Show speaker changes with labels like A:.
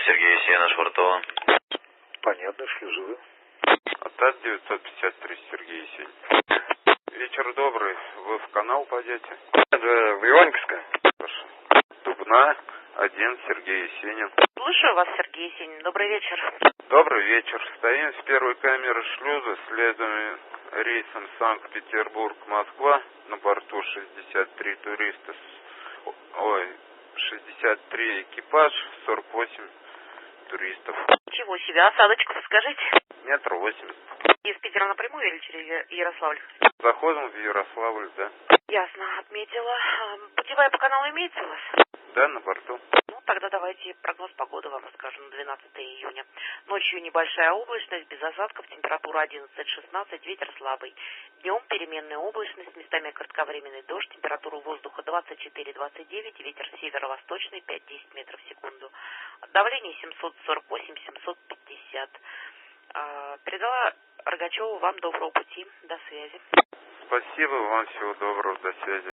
A: Сергей Есенин, Швартова.
B: Понятно, шлюзовый.
C: АТАС 953, Сергей Есенин. Вечер добрый. Вы в канал пойдете?
B: Это в Иваньковское.
C: Хорошо. Дубна, 1, Сергей Есенин.
D: Слушаю вас, Сергей Есенин. Добрый вечер.
C: Добрый вечер. Стоим с первой камеры шлюза, следуем рейсом Санкт-Петербург-Москва. На борту 63 туриста, 63 экипаж, 48 туристов.
D: Чего себе, осадочку скажите?
C: Метр 80.
D: Из Питера напрямую или через Ярославль?
C: Заходим в Ярославль, да.
D: Ясно, отметила. Путевая по каналу имеется у вас?
C: Да, на борту.
D: Ну, тогда давайте прогноз погоды вам расскажу на 12 июня. Ночью небольшая облачность, без осадков, температура 11-16, ветер слабый. Днем переменная облачность, местами кратковременный дождь, температура воздуха 24-29, ветер северо-восточный 5-10 метров в секунду. Давление 748-750. Передала Рогачеву вам доброго пути. До связи.
C: Спасибо, вам всего доброго, до связи.